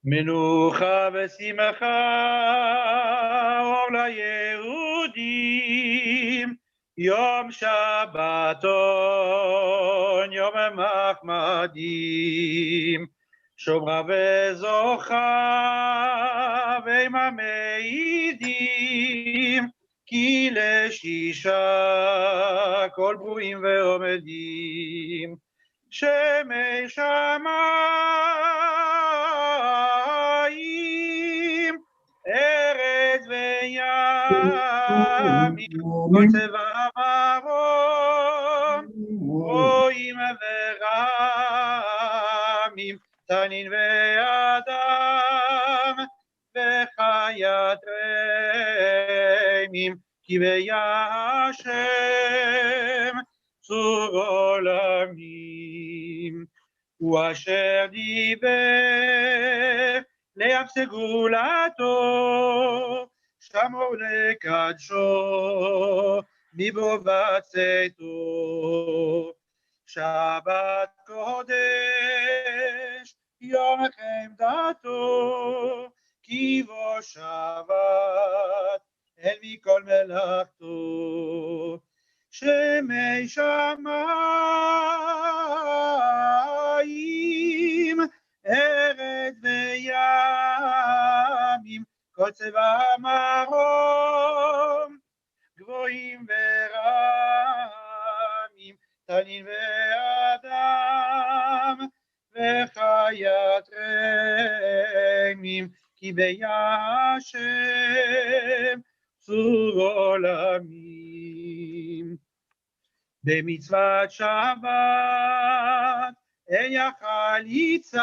מנוחה ושמחה אור ליהודים, יום שבתון יום מחמדים, שומרה וזוכה ואימה מעידים, כי לשישה כל ברואים ועומדים, שמי שמיים, ארץ וימים, כל צבא מרום, רואים ורמים, תנין ואדם, וחיית רעים, כי בהשם צור עולמים. הוא אשר דיבר לים סגולתו, שמור לקדשו מבוא בצאתו. שבת קודש יום חמדתו, כי בו שבת אל מכל מלאכתו. שמי שמיים, ארץ וימים, כל צבא מרום, גבוהים ורמים, תנין ואדם, וחיית רעים, כי בהשם צור עולמים. במצוות שבת אין יכל יצח,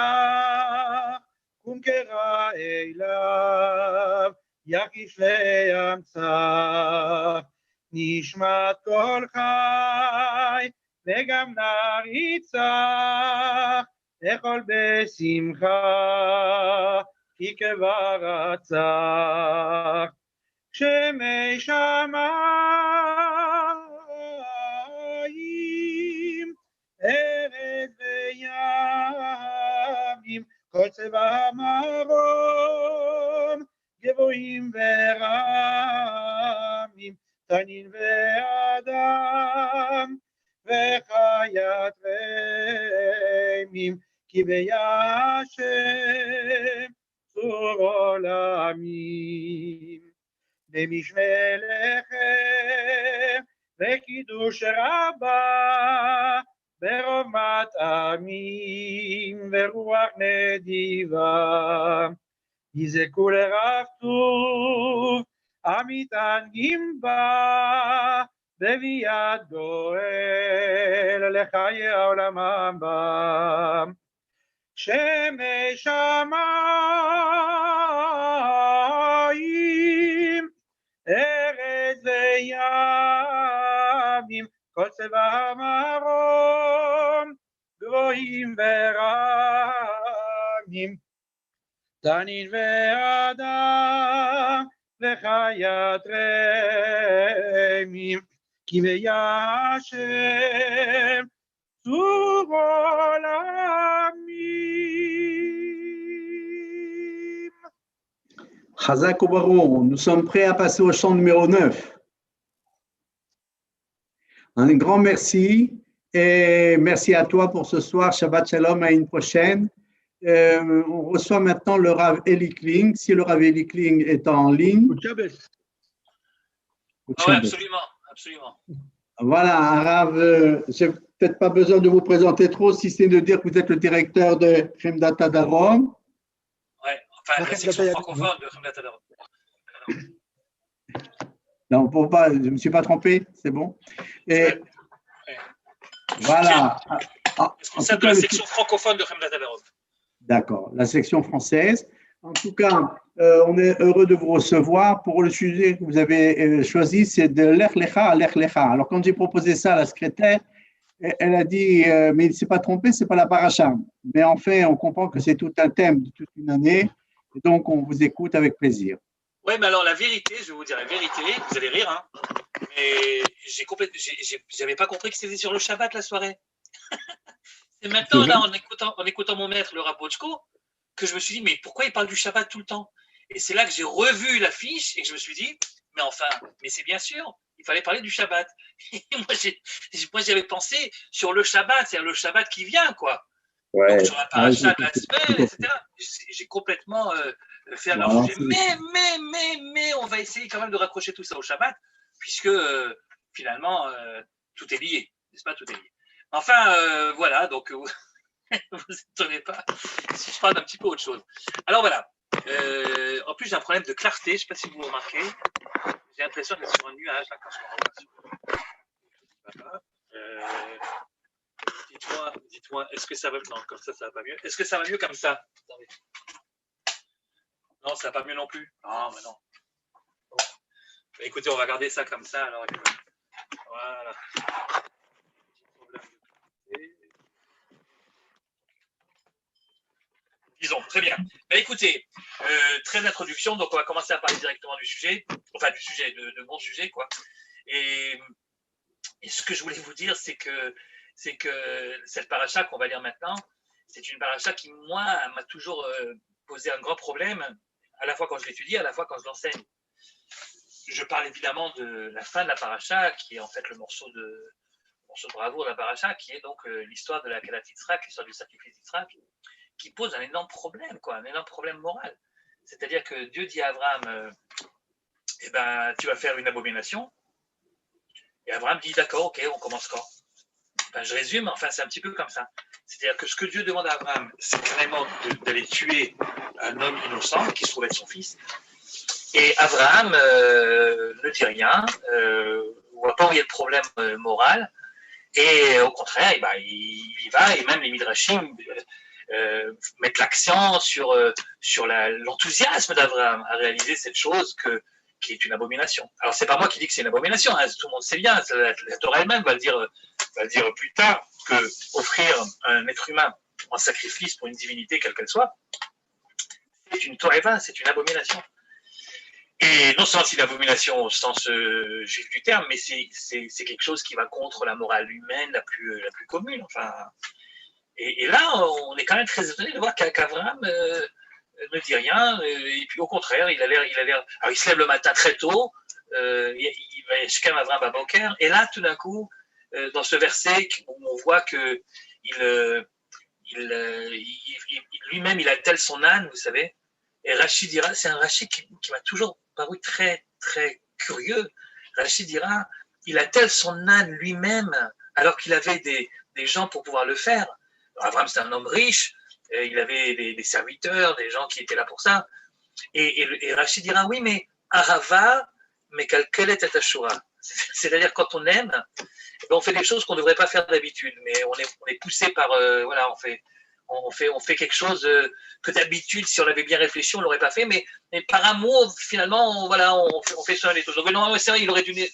קום קרא אליו יקיש לאמצח. נשמת כל חי וגם נר יצח, אכול בשמחה כי כבר רצח. שמי שמיים, ארץ וימים, כל צבא מרום, גבוהים ורמים, תנין ואדם, וחיית רעים, כי בהשם צור עולמים. במשנה לחם וקידוש רבה, ברוב מטעמים ורוח נדיבה, יזכו לרב טוב המתענגים בה, בביאת גואל לחיי העולם הבא. שמי שמיים, ארץ וימים, כל צבא מרום, גבוהים ורמים, תנין ואדם, וחיית רעים, כי בהשם צור עולמים. Chazak ou Baron, nous sommes prêts à passer au chant numéro 9. Un grand merci et merci à toi pour ce soir. Shabbat Shalom, à une prochaine. On reçoit maintenant le Rav Eli Kling. Si le Rav Eli Kling est en ligne. Oui, absolument, absolument. Voilà, Rav, je n'ai peut-être pas besoin de vous présenter trop, si c'est de dire que vous êtes le directeur de Chemdat Darom. Oui, enfin, la section francophone de Chemdat Darom. Non, pour pas, je ne me suis pas trompé, c'est bon. Et voilà. C'est de la section francophone de Chemdat Darom. D'accord, la section française. En tout cas, on est heureux de vous recevoir. Pour le sujet que vous avez choisi, c'est de l'Ech Lecha à l'Ech Lecha. Alors, quand j'ai proposé ça à la secrétaire, elle a dit, mais il ne s'est pas trompé, ce n'est pas la paracha. Mais en fait, on comprend que c'est tout un thème de toute une année. Et donc, on vous écoute avec plaisir. Oui, mais alors la vérité, je vais vous dire la vérité, vous allez rire, hein, mais j'avais pas compris que c'était sur le Shabbat la soirée. Et maintenant, là, en écoutant mon maître, le Rav Bochko, que je me suis dit, mais pourquoi il parle du Shabbat tout le temps? Et c'est là que j'ai revu l'affiche et que je me suis dit, mais enfin, mais c'est bien sûr, il fallait parler du Shabbat. Et moi, j'avais pensé sur le Shabbat, c'est-à-dire le Shabbat qui vient, quoi. Ouais. Donc, sur la paracha de la semaine, etc. J'ai complètement fait un hors-sujet. Mais, on va essayer quand même de raccrocher tout ça au Shabbat, puisque finalement, tout est lié, n'est-ce pas? Tout est lié. Enfin, voilà, donc vous étonnez pas si je parle d'un petit peu autre chose. Alors voilà. En plus, j'ai un problème de clarté, je ne sais pas si vous remarquez. J'ai l'impression d'être sur un nuage là, quand je me regarde. Voilà. Dites-moi, est-ce que ça va mieux? Non, comme ça va pas mieux. Est-ce que ça va mieux comme ça? Attendez. Non, ça va pas mieux non plus. Ah, mais non. Bon. Bah, écoutez, on va garder ça comme ça. Alors, voilà. Disons, très bien. Bah, écoutez, trêve d'introduction, donc on va commencer à parler directement du sujet, enfin du sujet, de mon sujet, quoi. Et ce que je voulais vous dire, c'est que cette paracha qu'on va lire maintenant, c'est une paracha qui, moi, m'a toujours posé un grand problème, à la fois quand je l'étudie, à la fois quand je l'enseigne. Je parle évidemment de la fin de la paracha, qui est en fait le morceau de bravoure de la paracha, qui est donc l'histoire de la Kedat Yitzhak, l'histoire du sacrifice d'Yitzhak, qui pose un énorme problème, quoi, un énorme problème moral. C'est-à-dire que Dieu dit à Abraham, eh ben, tu vas faire une abomination. Et Abraham dit, d'accord, ok, on commence quand? Ben, je résume, enfin, c'est un petit peu comme ça. C'est-à-dire que ce que Dieu demande à Abraham, c'est carrément d'aller tuer un homme innocent qui se trouve être son fils. Et Abraham ne dit rien, ne voit pas où il y a le problème moral. Et au contraire, eh ben, il y va, et même les Midrashim mettre l'accent sur l'enthousiasme d'Abraham à réaliser cette chose qui est une abomination. Alors, c'est pas moi qui dis que c'est une abomination, hein, tout le monde sait bien, la Torah elle-même va le dire plus tard, que offrir un être humain en sacrifice pour une divinité, quelle qu'elle soit, c'est une toréva, c'est une abomination. Et non seulement c'est une abomination au sens juif du terme, mais c'est quelque chose qui va contre la morale humaine la plus commune. Enfin, et là, on est quand même très étonné de voir qu'Abraham ne dit rien, et puis au contraire, il a l'air. Alors, il se lève le matin très tôt, il va chez Abraham à Banker, et là, tout d'un coup, dans ce verset, on voit que lui-même, il attelle son âne, vous savez. Et Rachid dira, c'est un Rachid qui m'a toujours paru très, très curieux. Rachid dira, il attelle son âne lui-même, alors qu'il avait des gens pour pouvoir le faire. Abraham, c'est un homme riche, il avait des serviteurs, des gens qui étaient là pour ça. Et Rachid dira, oui, mais Arava, mais quelle est Ashura? C'est-à-dire, quand on aime, on fait des choses qu'on ne devrait pas faire d'habitude, mais on est poussé par, voilà, on fait quelque chose que d'habitude, si on avait bien réfléchi, on ne l'aurait pas fait, mais par amour, finalement, voilà, on fait ça les choses. Donc, non, c'est vrai, il aurait dû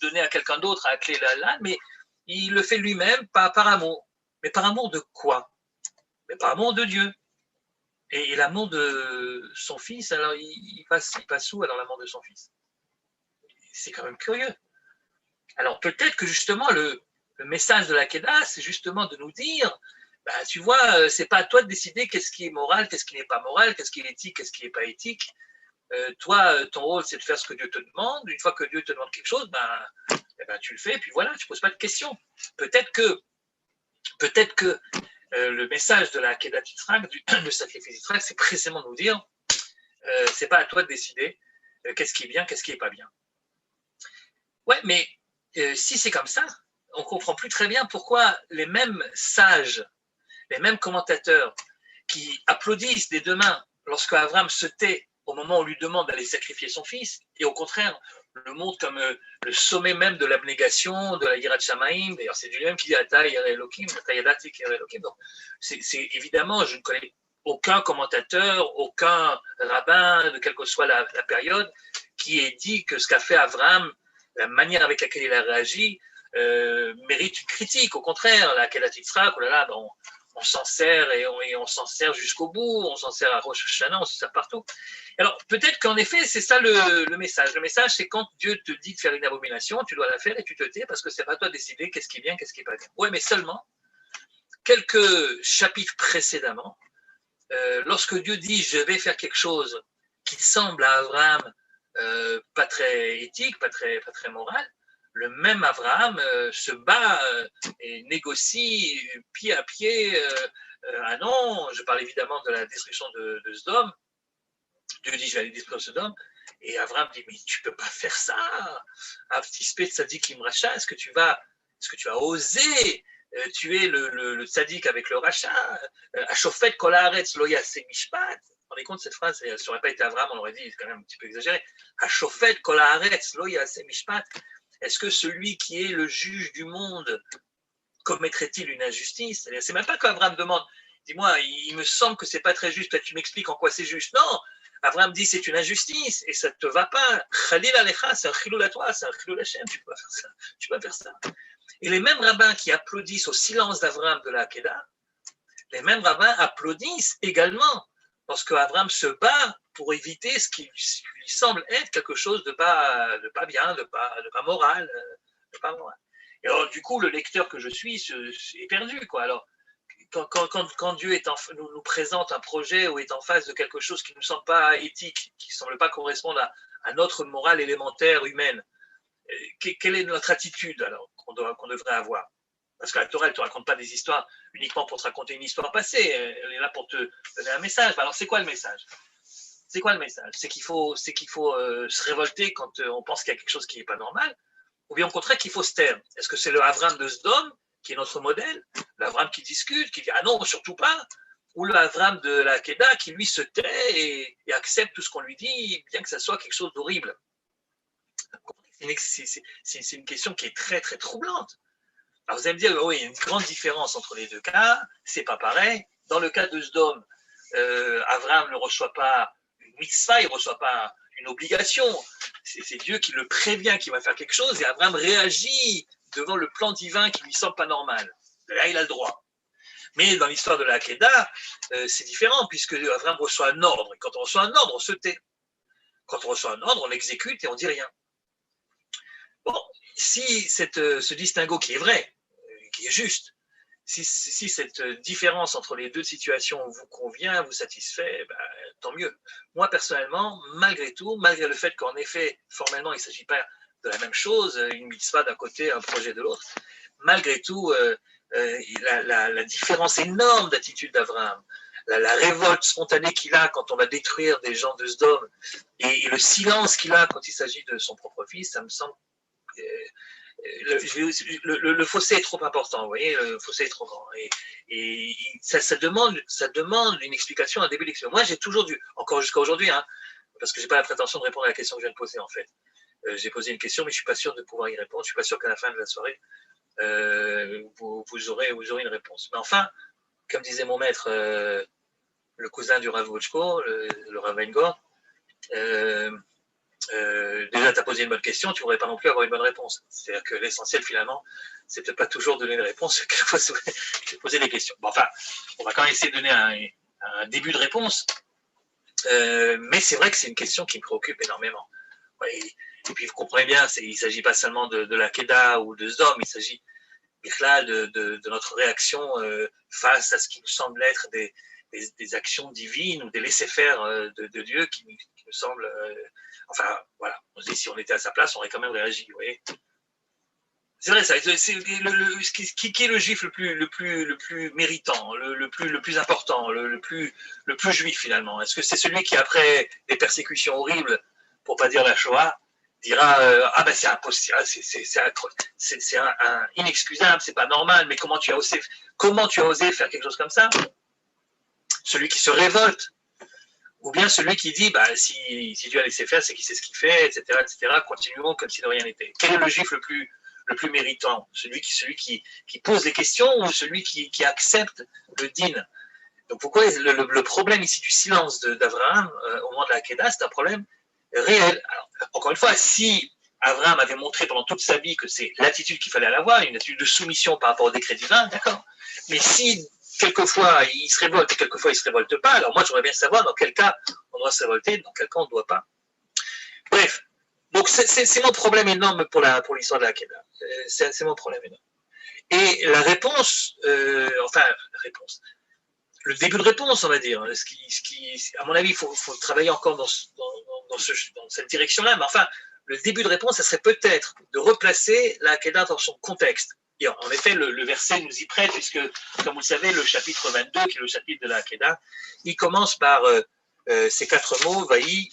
donner à quelqu'un d'autre à la clé là, mais il le fait lui-même par amour. Mais par amour de quoi? Mais par amour de Dieu. Et l'amour de son fils, alors il passe où alors l'amour de son fils? C'est quand même curieux. Alors peut-être que justement le message de la Kedah, c'est justement de nous dire, bah, tu vois, c'est pas à toi de décider qu'est-ce qui est moral, qu'est-ce qui n'est pas moral, qu'est-ce qui est éthique, qu'est-ce qui n'est pas éthique. Toi, ton rôle, c'est de faire ce que Dieu te demande. Une fois que Dieu te demande quelque chose, tu le fais, et puis voilà, tu ne poses pas de questions. Peut-être que le message de la Kedat Yitzhak, le sacrifice d'Yitzhak, c'est précisément de nous dire, c'est pas à toi de décider qu'est-ce qui est bien, qu'est-ce qui n'est pas bien. Ouais, mais si c'est comme ça, on ne comprend plus très bien pourquoi les mêmes sages, les mêmes commentateurs qui applaudissent des deux mains lorsque Abraham se tait au moment où on lui demande d'aller sacrifier son fils, et au contraire, le montrent comme le sommet même de l'abnégation, de la Yirat Shamaim. D'ailleurs, c'est lui-même qui dit Ata Yireh Elokim, Ata Yadati Yireh Elokim. Donc, c'est évidemment, je ne connais aucun commentateur, aucun rabbin, de quelle que soit la période, qui ait dit que ce qu'a fait Abraham, la manière avec laquelle il a réagi, mérite une critique. Au contraire, la Kedat Yitzhak, oh là là, on s'en sert et on s'en sert jusqu'au bout, on s'en sert à Rosh Hashanah, on s'en sert partout. Alors peut-être qu'en effet, c'est ça le message. Le message, c'est quand Dieu te dit de faire une abomination, tu dois la faire et tu te tais parce que c'est pas à toi de décider qu'est-ce qui est bien, qu'est-ce qui est pas bien. Ouais, mais seulement quelques chapitres précédemment, lorsque Dieu dit je vais faire quelque chose qui semble à Abraham pas très éthique, pas très moral, le même Abraham se bat et négocie pied à pied. Ah non, je parle évidemment de la destruction de Sodome. Dieu dit je vais aller détruire Sodome. Et Abraham dit mais tu peux pas faire ça. Avtispé tzadik im racha, est-ce que tu vas oser tuer le tzaddik avec le rachat? Ashofet kol haaretz lo yaseh mishpat. Vous vous rendez compte cette phrase, ça n'aurait pas été Abraham, on aurait dit, c'est quand même un petit peu exagéré. Ashofet kol haaretz lo yaseh mishpat. Est-ce que celui qui est le juge du monde commettrait-il une injustice? C'est même pas qu'Abraham demande, dis-moi, il me semble que c'est pas très juste, peut-être tu m'expliques en quoi c'est juste. Non, Abraham dit c'est une injustice et ça ne te va pas. Khalil alecha, c'est un chilul à toi, c'est un chilul Hashem, tu peux pas faire ça. Tu peux pas faire ça. Et les mêmes rabbins qui applaudissent au silence d'Abraham de la Hakeda, les mêmes rabbins applaudissent également lorsque Abraham se bat pour éviter ce qui lui semble être quelque chose de pas bien, de pas moral, Et alors, du coup, le lecteur que je suis est perdu, quoi. Alors, quand Dieu nous présente un projet ou est en face de quelque chose qui ne nous semble pas éthique, qui ne semble pas correspondre à notre morale élémentaire humaine, quelle est notre attitude alors qu'on devrait avoir? Parce que la Torah, elle ne te raconte pas des histoires uniquement pour te raconter une histoire passée, elle est là pour te donner un message. Alors, c'est quoi le message? C'est quoi le message? C'est qu'il faut se révolter quand on pense qu'il y a quelque chose qui n'est pas normal, ou bien au contraire qu'il faut se taire? Est-ce que c'est le Avram de Sodome qui est notre modèle, l'Avram qui discute, qui dit ah non, surtout pas, ou le Avram de la Hakeda qui lui se tait et accepte tout ce qu'on lui dit, bien que ça soit quelque chose d'horrible? C'est une question qui est très très troublante. Alors vous allez me dire, oui, il y a une grande différence entre les deux cas, c'est pas pareil. Dans le cas de Sodome, Avram ne reçoit pas une mitzvah, il ne reçoit pas une obligation. C'est Dieu qui le prévient qu'il va faire quelque chose et Avram réagit devant le plan divin qui lui semble pas normal. Là, il a le droit. Mais dans l'histoire de la Hakeda, c'est différent puisque Avram reçoit un ordre. Et quand on reçoit un ordre, on se tait. Quand on reçoit un ordre, on l'exécute et on ne dit rien. Bon, si ce distinguo qui est vrai, qui est juste, si cette différence entre les deux situations vous convient, vous satisfait, ben, tant mieux. Moi, personnellement, malgré tout, malgré le fait qu'en effet, formellement, il ne s'agit pas de la même chose, une mitzvah d'un côté, un projet de l'autre, malgré tout, la différence énorme d'attitude d'Abraham, la révolte spontanée qu'il a quand on va détruire des gens de Sodome, et le silence qu'il a quand il s'agit de son propre fils, ça me semble... Le fossé est trop important, vous voyez, le fossé est trop grand. Et ça demande une explication, un début d'explication. Moi, j'ai toujours dû, encore jusqu'à aujourd'hui, hein, parce que je n'ai pas la prétention de répondre à la question que je viens de poser, en fait. J'ai posé une question, mais je ne suis pas sûr de pouvoir y répondre. Je ne suis pas sûr qu'à la fin de la soirée, vous aurez une réponse. Mais enfin, comme disait mon maître, le cousin du Rav Wojko, le Rav Weingart, déjà, tu as posé une bonne question, tu ne voudrais pas non plus avoir une bonne réponse. C'est-à-dire que l'essentiel, finalement, c'est peut-être pas toujours donner une réponse, quelquefois c'est poser des questions. Bon, enfin, on va quand même essayer de donner un début de réponse, mais c'est vrai que c'est une question qui me préoccupe énormément. Ouais, et puis, vous comprenez bien, il ne s'agit pas seulement de la Hakeda ou de Sodome, il s'agit de notre réaction face à ce qui nous semble être des actions divines ou des laissés-faire de Dieu qui nous semblent... enfin, voilà. Si on était à sa place, on aurait quand même réagi, vous voyez. C'est vrai, qui est le juif le plus méritant, le plus important, le plus juif finalement? Est-ce que c'est celui qui, après des persécutions horribles, pour ne pas dire la Shoah, dira ah ben c'est impossible, c'est inexcusable, c'est pas normal, mais comment tu as osé faire quelque chose comme ça? Celui qui se révolte, ou bien celui qui dit bah, si Dieu a laissé faire, c'est qu'il sait ce qu'il fait, etc., continuons comme si de rien n'était. Quel est le juif le plus méritant? Celui qui pose des questions ou celui qui accepte le din? Donc pourquoi le problème ici du silence d'Abraham au moment de la Hakeda, c'est un problème réel. Alors, encore une fois, si Abraham avait montré pendant toute sa vie que c'est l'attitude qu'il fallait avoir, une attitude de soumission par rapport au décret divin, d'accord. Mais si quelquefois il se révolte et quelquefois il ne se révolte pas, alors moi j'aimerais bien savoir dans quel cas on doit se révolter, dans quel cas on ne doit pas. Bref, donc c'est mon problème énorme pour l'histoire de la Hakeda. C'est mon problème énorme. Et la réponse, le début de réponse, on va dire. À mon avis, il faut travailler encore dans cette direction-là. Mais enfin, le début de réponse, ça serait peut-être de replacer la Hakeda dans son contexte. Et en effet, le verset nous y prête, puisque, comme vous le savez, le chapitre 22, qui est le chapitre de la Hakeda, il commence par ces 4 mots, Vaï,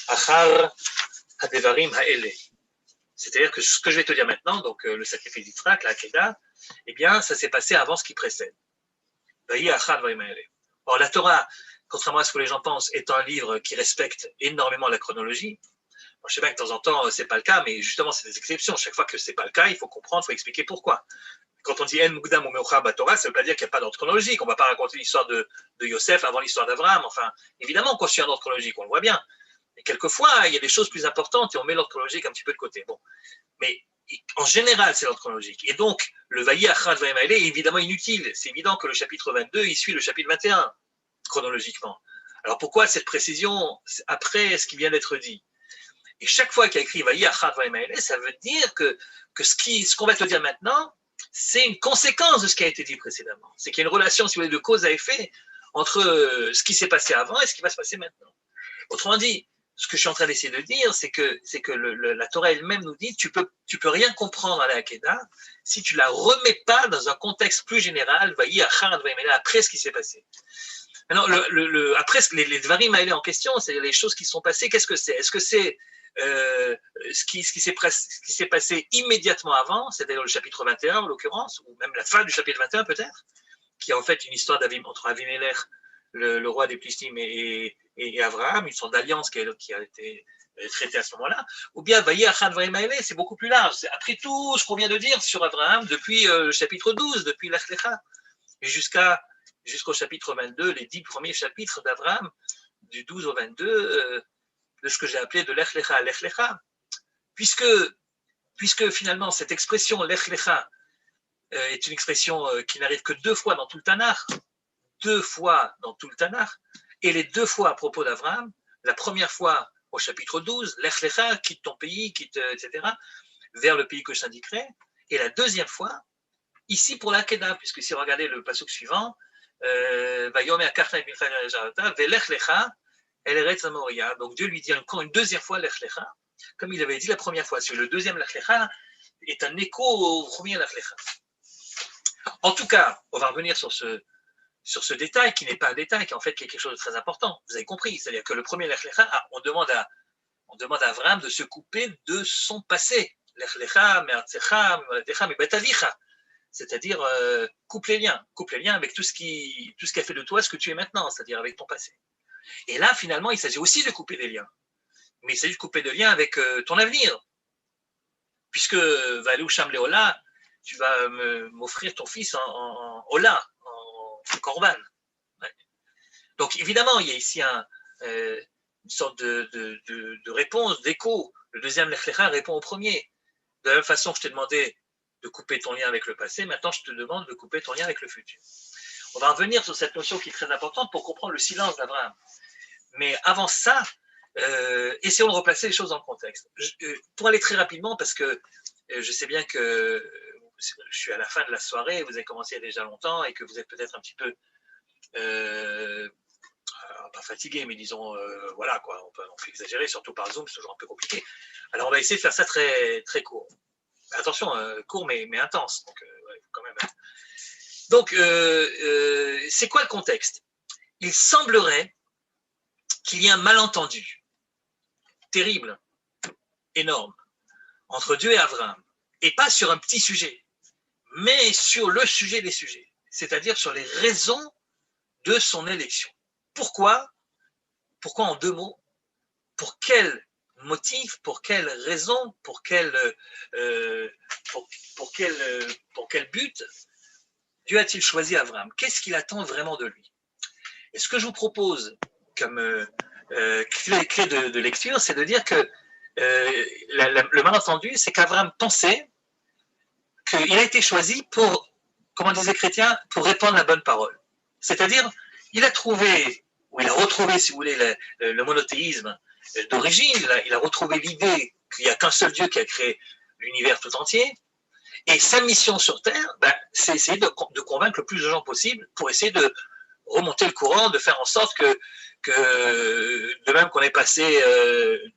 Achar, Hadevarim, Haele. C'est-à-dire que ce que je vais te dire maintenant, donc le sacrifice d'Yitzhak, la Hakeda, eh bien, ça s'est passé avant ce qui précède. Or, la Torah, contrairement à ce que les gens pensent, est un livre qui respecte énormément la chronologie. Je sais bien que de temps en temps, ce n'est pas le cas, mais justement, c'est des exceptions. Chaque fois que ce n'est pas le cas, il faut comprendre, il faut expliquer pourquoi. Quand on dit En Mukdam ou Meuchar Torah, ça ne veut pas dire qu'il n'y a pas d'ordre chronologique. On ne va pas raconter l'histoire de Yosef avant l'histoire d'Abraham. Enfin, évidemment qu'on suit un ordre chronologique, on le voit bien. Et quelquefois, il y a des choses plus importantes et on met l'ordre chronologique un petit peu de côté. Bon. Mais en général, c'est l'ordre chronologique. Et donc, le Vaï Achad Vaïm Haele est évidemment inutile. C'est évident que le chapitre 22, il suit le chapitre 21, chronologiquement. Alors pourquoi cette précision après ce qui vient d'être dit? Et chaque fois qu'il y a écrit Vaï Achad Vaïm Haele, ça veut dire que ce qu'on va te dire maintenant, c'est une conséquence de ce qui a été dit précédemment. C'est qu'il y a une relation, si vous voulez, de cause à effet entre ce qui s'est passé avant et ce qui va se passer maintenant. Autrement dit, ce que je suis en train d'essayer de dire, c'est que la Torah elle-même nous dit tu peux rien comprendre à la Hakeda si tu la remets pas dans un contexte plus général, après ce qui s'est passé. Maintenant, après les Dvarim Haele en question, c'est les choses qui sont passées, qu'est-ce que c'est? Est-ce que c'est ce qui s'est passé immédiatement avant, c'est-à-dire le chapitre 21 en l'occurrence, ou même la fin du chapitre 21 peut-être, qui est en fait une histoire entre Avimelech, le roi des Plishtim, et Abraham, une sorte d'alliance qui a été traitée à ce moment-là, ou bien Vaï Achad Vaïm Haele, c'est beaucoup plus large. C'est après tout ce qu'on vient de dire sur Abraham depuis le chapitre 12, depuis Lech Lecha, et jusqu'au chapitre 22, les 10 premiers chapitres d'Abraham, du 12 au 22, de ce que j'ai appelé de Lech Lecha à Lech Lecha, puisque finalement cette expression Lech Lecha est une expression qui n'arrive que 2 fois dans tout le Tanakh, 2 fois dans tout le Tanakh, et les 2 fois à propos d'Abraham, la première fois au chapitre 12, Lech Lecha, quitte ton pays, etc., vers le pays que je t'indiquerai, et la deuxième fois, ici pour la Hakeda, puisque si vous regardez le pasuk suivant, Vayomer Karta Jarata, Velech Lecha, El Eretz Amoria. Donc Dieu lui dit encore une deuxième fois Lech Lecha, comme il avait dit la première fois. Le deuxième Lech Lecha est un écho au premier Lech Lecha. En tout cas, on va revenir sur ce détail qui n'est pas un détail, qui en fait est quelque chose de très important. Vous avez compris, c'est-à-dire que le premier Lech Lecha, on demande à Abraham de se couper de son passé. Lech Lecha, Me'artzecha, Me'moledecha, Me'betavicha. C'est-à-dire coupe les liens avec tout ce qui a fait de toi ce que tu es maintenant, c'est-à-dire avec ton passé. Et là, finalement, il s'agit aussi de couper des liens. Mais il s'agit de couper des liens avec ton avenir. Puisque, Valou Sham Leola, tu vas m'offrir ton fils en Ola, en Korban. Ouais. Donc, évidemment, il y a ici une sorte de réponse, d'écho. Le deuxième Lech Lecha répond au premier. De la même façon que je t'ai demandé de couper ton lien avec le passé, maintenant je te demande de couper ton lien avec le futur. On va revenir sur cette notion qui est très importante pour comprendre le silence d'Abraham. Mais avant ça, essayons de replacer les choses dans le contexte. Pour aller très rapidement, parce que je sais bien que je suis à la fin de la soirée, vous avez commencé il y a déjà longtemps et que vous êtes peut-être un petit peu, pas fatigué, mais disons, voilà quoi, on peut exagérer, surtout par Zoom, c'est toujours un peu compliqué. Alors on va essayer de faire ça très, très court. Attention, court mais intense, donc ouais, quand même. Donc, c'est quoi le contexte? Il semblerait qu'il y ait un malentendu terrible, énorme, entre Dieu et Abraham, et pas sur un petit sujet, mais sur le sujet des sujets, c'est-à-dire sur les raisons de son élection. Pourquoi en 2 mots? Pour quel motif, pour quelle raison, pour quel but Dieu a-t-il choisi Abraham? Qu'est-ce qu'il attend vraiment de lui? Et ce que je vous propose comme clé de lecture, c'est de dire que le malentendu, c'est qu'Abraham pensait qu'il a été choisi pour, comme on disait chrétien, pour répandre la bonne parole. C'est-à-dire, il a trouvé, ou il a retrouvé, si vous voulez, le monothéisme d'origine, il a retrouvé l'idée qu'il n'y a qu'un seul Dieu qui a créé l'univers tout entier, et sa mission sur Terre, c'est essayer de convaincre le plus de gens possible pour essayer de remonter le courant, de faire en sorte que de même qu'on est passé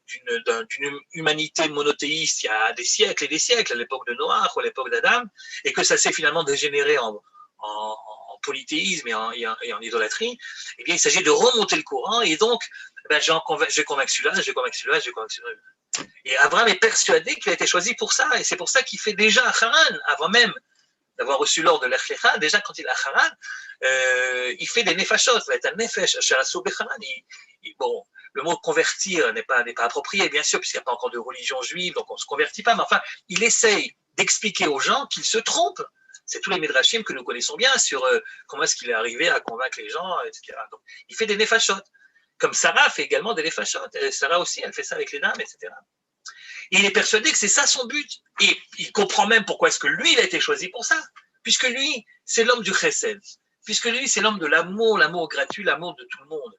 d'une humanité monothéiste il y a des siècles et des siècles, à l'époque de Noach ou à l'époque d'Adam, et que ça s'est finalement dégénéré en polythéisme et en idolâtrie, eh bien, il s'agit de remonter le courant, et donc, ben, j'ai convaincu celui-là, j'ai convaincu celui-là, j'ai convaincu celui-là. Et Abraham est persuadé qu'il a été choisi pour ça, et c'est pour ça qu'il fait déjà à Haran, avant même d'avoir reçu l'ordre de l'Ech Lecha, déjà quand il est à Haran, il fait des nefashot, ça va être un nefesh, bon, le mot convertir n'est pas approprié, bien sûr, puisqu'il n'y a pas encore de religion juive, donc on ne se convertit pas, mais enfin, il essaye d'expliquer aux gens qu'ils se trompent. C'est tous les midrashim que nous connaissons bien sur comment est-ce qu'il est arrivé à convaincre les gens, etc. Donc, il fait des nefashot. Comme Sarah fait également des nefashot. Sarah aussi, elle fait ça avec les dames, etc. Et il est persuadé que c'est ça son but. Et il comprend même pourquoi est-ce que lui, il a été choisi pour ça. Puisque lui, c'est l'homme du chesed. Puisque lui, c'est l'homme de l'amour, l'amour gratuit, l'amour de tout le monde.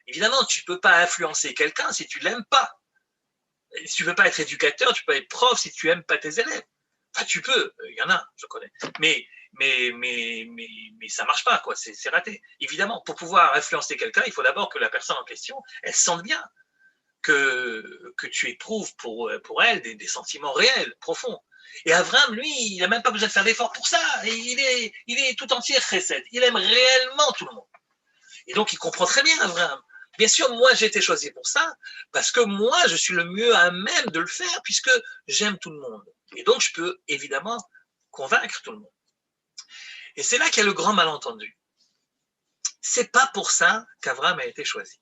Évidemment, tu ne peux pas influencer quelqu'un si tu ne l'aimes pas. Si tu ne peux pas être éducateur, tu peux être prof si tu n'aimes pas tes élèves. Enfin, tu peux, il y en a, je connais. Mais ça ne marche pas, quoi. C'est raté. Évidemment, pour pouvoir influencer quelqu'un, il faut d'abord que la personne en question, elle sente bien que tu éprouves pour elle des sentiments réels, profonds. Et Abraham, lui, il n'a même pas besoin de faire d'efforts pour ça. Il est tout entier chesed. Il aime réellement tout le monde. Et donc, il comprend très bien Abraham. Bien sûr, moi, j'ai été choisi pour ça, parce que moi, je suis le mieux à même de le faire, puisque j'aime tout le monde. Et donc, je peux évidemment convaincre tout le monde. Et c'est là qu'il y a le grand malentendu. C'est pas pour ça qu'Abraham a été choisi.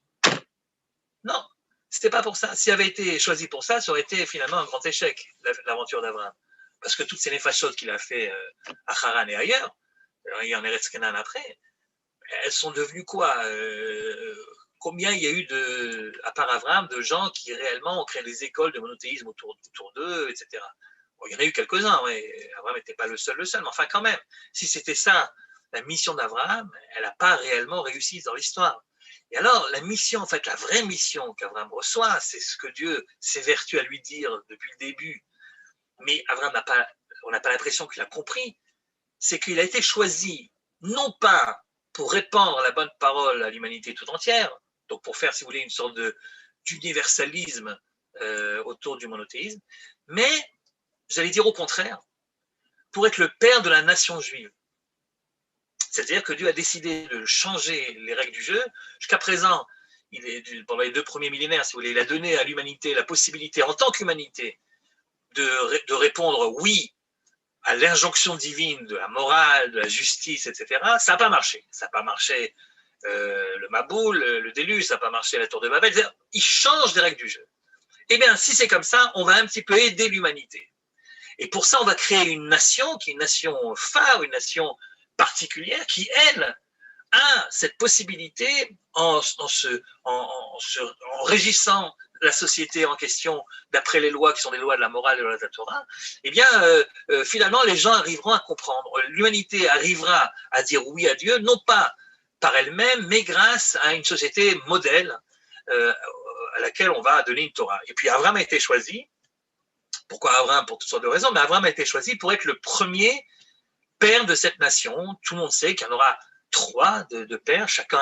Non, c'était pas pour ça. S'il avait été choisi pour ça, ça aurait été finalement un grand échec, l'aventure d'Abraham. Parce que toutes ces néfashot qu'il a fait à Haran et ailleurs, il y en a Eretz Canaan après, elles sont devenues quoi combien il y a eu, à part Abraham, de gens qui réellement ont créé des écoles de monothéisme autour d'eux, etc. Bon, il y en a eu quelques-uns, ouais. Abraham n'était pas le seul, mais enfin quand même, si c'était ça, la mission d'Abraham, elle n'a pas réellement réussi dans l'histoire. Et alors, la mission, en fait, la vraie mission qu'Abraham reçoit, c'est ce que Dieu s'évertue à lui dire depuis le début. Mais Abraham on n'a pas l'impression qu'il a compris, c'est qu'il a été choisi, non pas pour répandre la bonne parole à l'humanité tout entière, donc pour faire, si vous voulez, une sorte d'universalisme autour du monothéisme, mais, j'allais dire au contraire, pour être le père de la nation juive. C'est-à-dire que Dieu a décidé de changer les règles du jeu. Jusqu'à présent, pendant les 2 premiers millénaires, si vous voulez, il a donné à l'humanité la possibilité, en tant qu'humanité, de répondre oui à l'injonction divine de la morale, de la justice, etc. Ça n'a pas marché. Ça n'a pas marché le Maboul, le déluge, ça n'a pas marché la tour de Babel. Il change les règles du jeu. Eh bien, si c'est comme ça, on va un petit peu aider l'humanité. Et pour ça, on va créer une nation qui est une nation phare, une nation particulière qui, elle, a cette possibilité en régissant la société en question d'après les lois qui sont des lois de la morale et de la Torah, eh bien, finalement, les gens arriveront à comprendre. L'humanité arrivera à dire oui à Dieu, non pas par elle-même, mais grâce à une société modèle à laquelle on va donner une Torah. Et puis, Abraham a été choisi. Pourquoi Abraham? Pour toutes sortes de raisons, mais Abraham a été choisi pour être le premier père de cette nation. Tout le monde sait qu'il y en aura 3 de pères, chacun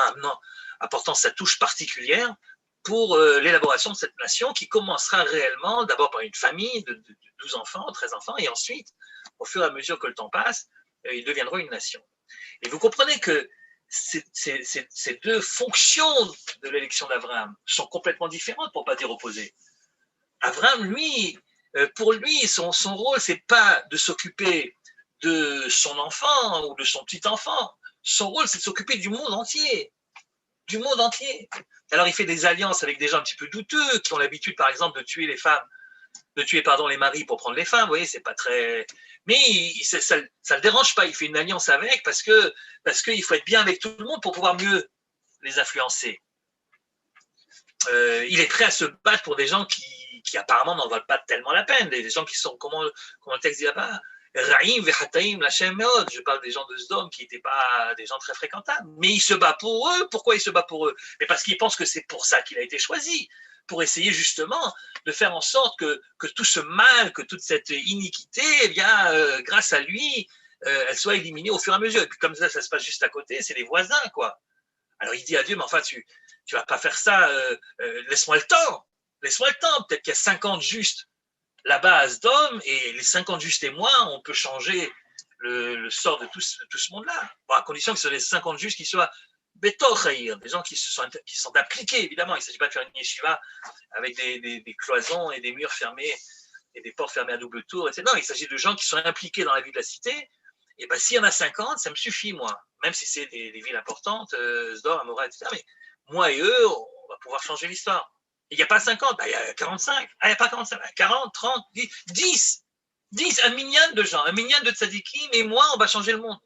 apportant sa touche particulière pour l'élaboration de cette nation qui commencera réellement d'abord par une famille de 12 enfants, 13 enfants, et ensuite, au fur et à mesure que le temps passe, ils deviendront une nation. Et vous comprenez que ces 2 fonctions de l'élection d'Abraham sont complètement différentes, pour ne pas dire opposées. Abraham, lui, pour lui, son rôle, ce n'est pas de s'occuper de son enfant ou de son petit-enfant. Son rôle, c'est de s'occuper du monde entier. Du monde entier. Alors, il fait des alliances avec des gens un petit peu douteux, qui ont l'habitude, par exemple, de tuer les femmes, les maris pour prendre les femmes. Vous voyez, c'est pas très. Mais ça le dérange pas. Il fait une alliance avec parce qu'il faut être bien avec tout le monde pour pouvoir mieux les influencer. Il est prêt à se battre pour des gens qui apparemment n'en valent pas tellement la peine, des gens qui sont, comment le texte dit là-bas, Raïm vechataim lachem meod. Je parle des gens de Sodome qui n'étaient pas des gens très fréquentables, mais il se bat pour eux. Pourquoi il se bat pour eux? Mais parce qu'il pense que c'est pour ça qu'il a été choisi, pour essayer justement de faire en sorte que tout ce mal, que toute cette iniquité, eh bien, grâce à lui, elle soit éliminée au fur et à mesure. Et puis comme ça se passe juste à côté, c'est les voisins, quoi. Alors il dit à Dieu, mais enfin, tu vas pas faire ça, laisse-moi le temps. Laisse-moi le temps. Peut-être qu'il y a 50 justes là-bas à Sodome, et les 50 justes et moi, on peut changer le sort de tout ce monde-là. Bon, à condition que ce soit les 50 justes qui soient bétochaïr, des gens qui sont appliqués, évidemment. Il ne s'agit pas de faire une yeshiva avec des cloisons et des murs fermés et des portes fermées à double tour, etc. Non, il s'agit de gens qui sont impliqués dans la vie de la cité. Et ben, s'il y en a 50, ça me suffit, moi. Même si c'est des villes importantes, Sdor, Amora, etc. Mais moi et eux, on va pouvoir changer l'histoire. Il n'y a pas 50, il y a 45. Ah, il n'y a pas 45, 40, 30, 10. 10, un minyan de gens, un minyan de tzadikim, et moi, on va changer le monde.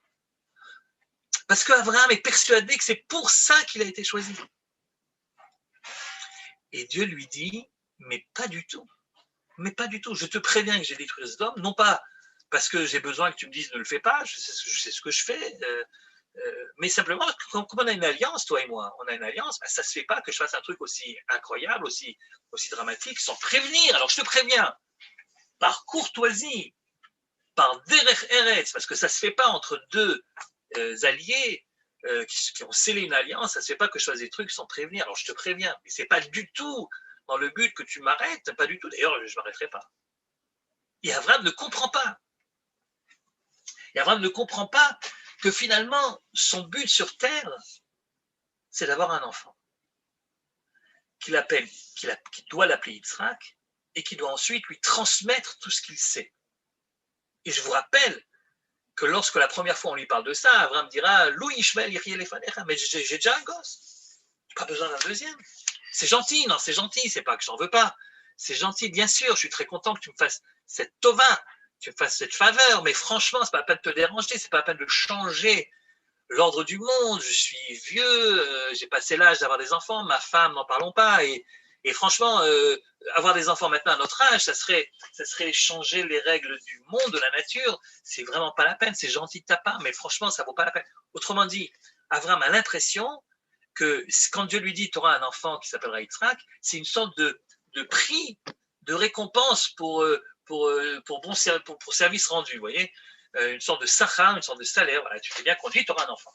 Parce qu'Abraham est persuadé que c'est pour ça qu'il a été choisi. Et Dieu lui dit, mais pas du tout. Mais pas du tout. Je te préviens que j'ai détruit Sodome, non pas parce que j'ai besoin que tu me dises ne le fais pas, je sais ce que je fais, mais simplement, comme on a une alliance, toi et moi, on a une alliance, ben, ça ne se fait pas que je fasse un truc aussi incroyable, aussi dramatique, sans prévenir. Alors je te préviens, par courtoisie, par derech eretz, parce que ça ne se fait pas entre deux alliés qui ont scellé une alliance, ça ne se fait pas que je fasse des trucs sans prévenir. Alors je te préviens, mais ce n'est pas du tout dans le but que tu m'arrêtes, pas du tout. D'ailleurs, je ne m'arrêterai pas. Et Abraham ne comprend pas. Et Abraham ne comprend pas que finalement, son but sur terre, c'est d'avoir un enfant qu'il doit l'appeler Yitzhak, et qui doit ensuite lui transmettre tout ce qu'il sait. Et je vous rappelle que lorsque la première fois on lui parle de ça, Abraham dira Lou Ishmael Yirielefanecha, mais j'ai déjà un gosse, j'ai pas besoin d'un deuxième. C'est gentil, non, c'est gentil, c'est pas que j'en veux pas. C'est gentil, bien sûr, je suis très content que tu me fasses cette tova, tu me fasses cette faveur, mais franchement, c'est pas la peine de te déranger, c'est pas la peine de changer l'ordre du monde. Je suis vieux, j'ai passé l'âge d'avoir des enfants, ma femme, n'en parlons pas, et franchement, avoir des enfants maintenant à notre âge, ça serait changer les règles du monde, de la nature. C'est vraiment pas la peine, c'est gentil de ta part, mais franchement, ça vaut pas la peine. Autrement dit, Abraham a l'impression que quand Dieu lui dit tu auras un enfant qui s'appellera Yitzhak, c'est une sorte de prix, de récompense pour service rendu, vous voyez, une sorte de sachar, une sorte de salaire. Voilà, tu t'es bien conduit, tu auras un enfant.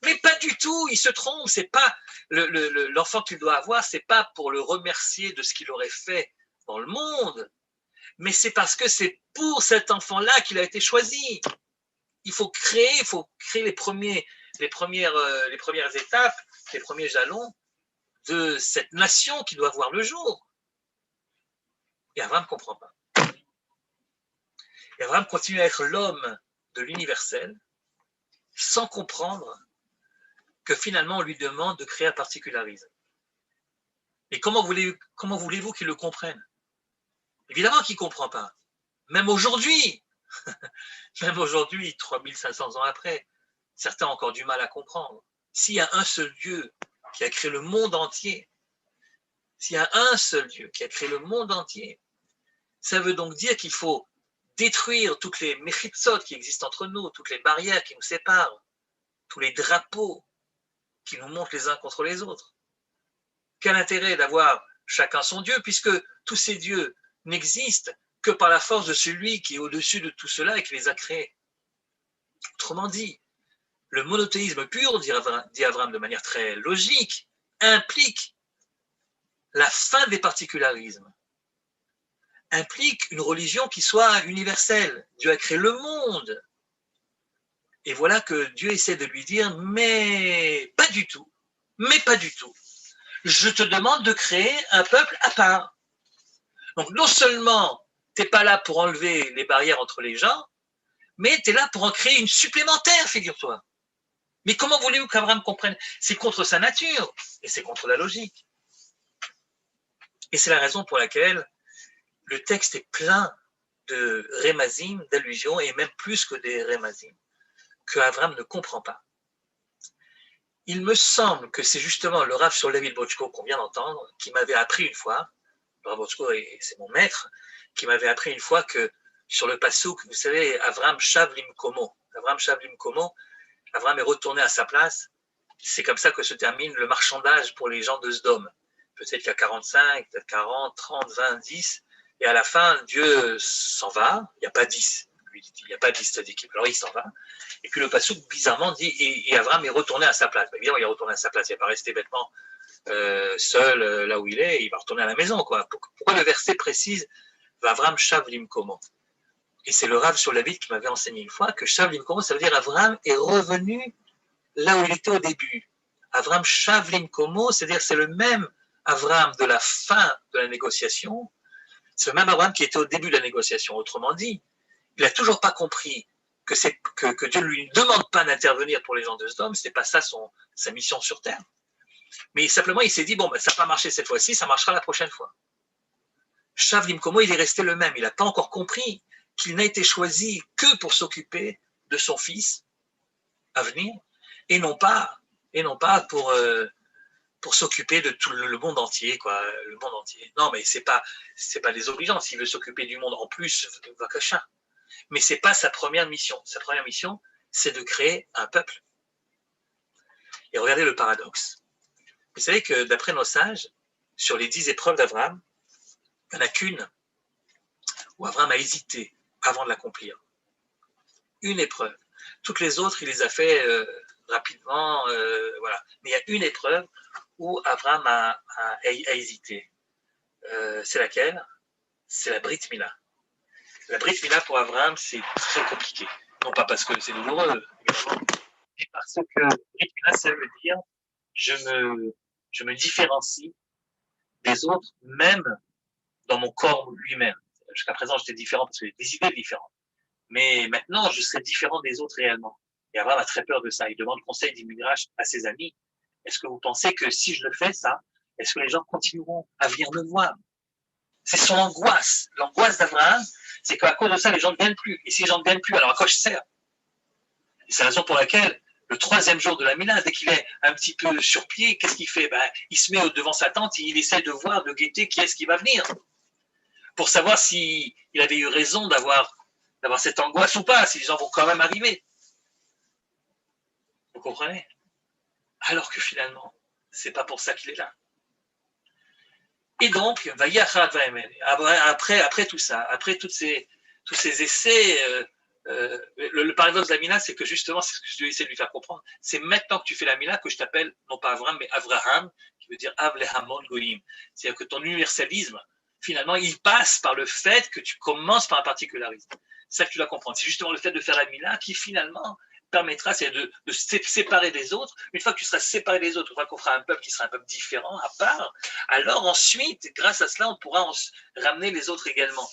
Mais pas du tout, il se trompe. C'est pas l'enfant qu'il doit avoir, c'est pas pour le remercier de ce qu'il aurait fait dans le monde, mais c'est parce que c'est pour cet enfant-là qu'il a été choisi. Il faut créer les premières étapes, les premiers jalons de cette nation qui doit voir le jour. Et Abraham ne comprend pas. Et Abraham continue à être l'homme de l'universel sans comprendre que finalement on lui demande de créer un particularisme. Et comment voulez-vous qu'il le comprenne? Évidemment qu'il ne comprend pas. Même aujourd'hui, 3500 ans après, certains ont encore du mal à comprendre. S'il y a un seul Dieu qui a créé le monde entier, ça veut donc dire qu'il faut détruire toutes les méchitzot qui existent entre nous, toutes les barrières qui nous séparent, tous les drapeaux qui nous montrent les uns contre les autres. Quel intérêt d'avoir chacun son Dieu, puisque tous ces dieux n'existent que par la force de celui qui est au-dessus de tout cela et qui les a créés. Autrement dit, le monothéisme pur, dit Abraham de manière très logique, implique la fin des particularismes, implique une religion qui soit universelle. Dieu a créé le monde. Et voilà que Dieu essaie de lui dire, mais pas du tout. Je te demande de créer un peuple à part. Donc non seulement tu n'es pas là pour enlever les barrières entre les gens, mais tu es là pour en créer une supplémentaire, figure-toi. Mais comment voulez-vous qu'Abraham comprenne? C'est contre sa nature et c'est contre la logique. Et c'est la raison pour laquelle le texte est plein de rémazim, d'allusions, et même plus que des rémazim, que Abraham ne comprend pas. Il me semble que c'est justement le Rav Shlomo Bochko qu'on vient d'entendre, qui m'avait appris une fois, le Rav Bochko, c'est mon maître, qui m'avait appris une fois que sur le passouk, vous savez, Abraham Shav Limkomo, Abraham est retourné à sa place. C'est comme ça que se termine le marchandage pour les gens de Sodome. Peut-être qu'il y a 45, peut-être 40, 30, 20, 10, et à la fin, Dieu s'en va, il n'y a pas 10. lui dit-il. Il n'y a pas de liste d'équipe. Alors il s'en va. Et puis le passouk, bizarrement, dit et Avram est retourné à sa place. Évidemment, il est retourné à sa place. Il n'est pas resté bêtement seul là où il est. Il va retourner à la maison. Quoi. Pourquoi le verset précise Avram shav limkomo? Et c'est le Rav sur la vie qui m'avait enseigné une fois que shav limkomo, ça veut dire Avram est revenu là où il était au début. Avram shav limkomo, c'est-à-dire c'est le même Avram de la fin de la négociation. C'est le même Avram qui était au début de la négociation. Autrement dit, il n'a toujours pas compris que Dieu ne lui demande pas d'intervenir pour les gens de Sodome, ce n'est pas ça sa mission sur Terre. Mais simplement, il s'est dit, bon, ben, ça n'a pas marché cette fois-ci, ça marchera la prochaine fois. Shav Limkomo, il est resté le même. Il n'a pas encore compris qu'il n'a été choisi que pour s'occuper de son fils à venir, et non pas pour s'occuper de tout le monde entier, quoi, le monde entier. Non, mais c'est pas désobligeant. S'il veut s'occuper du monde en plus, Vakasha. Mais c'est pas sa première mission. Sa première mission, c'est de créer un peuple. Et regardez le paradoxe. Vous savez que d'après nos sages, sur les 10 épreuves d'Abraham, il n'y en a qu'une où Abraham a hésité avant de l'accomplir. Une épreuve. Toutes les autres, il les a fait rapidement, voilà. Mais il y a une épreuve où Abraham a hésité. C'est laquelle? C'est la Brit Mila. La Brit Mila pour Abraham, c'est très compliqué. Non pas parce que c'est douloureux, mais parce que Brit Mila, ça veut dire je me différencie des autres, même dans mon corps lui-même. Jusqu'à présent, j'étais différent parce que j'ai des idées différentes. Mais maintenant, je serai différent des autres réellement. Et Abraham a très peur de ça. Il demande conseil d'Imidrash à ses amis. Est-ce que vous pensez que si je le fais, ça, est-ce que les gens continueront à venir me voir? C'est son angoisse. L'angoisse d'Abraham, c'est qu'à cause de ça, les gens ne viennent plus. Et si les gens ne viennent plus, alors à quoi je sers? Et c'est la raison pour laquelle, le 3e jour de la Mila, dès qu'il est un petit peu sur pied, qu'est-ce qu'il fait? Il se met devant sa tente et il essaie de voir, de guetter qui est-ce qui va venir. Pour savoir s'il avait eu raison d'avoir cette angoisse ou pas, si les gens vont quand même arriver. Vous comprenez? Alors que finalement, c'est pas pour ça qu'il est là. Et donc, après tout ça, après tous ces essais, le paradoxe de la Mila, c'est que justement, c'est ce que je vais essayer de lui faire comprendre, c'est maintenant que tu fais la Mila que je t'appelle, non pas Avraham, mais Avraham, qui veut dire Avlehamon Goïm. C'est-à-dire que ton universalisme, finalement, il passe par le fait que tu commences par un particularisme. C'est ça que tu dois comprendre. C'est justement le fait de faire la Mila qui, finalement, permettra de se séparer des autres. Une fois que tu seras séparé des autres, une fois qu'on fera un peuple qui sera un peuple différent, à part, alors ensuite, grâce à cela, on pourra ramener les autres également.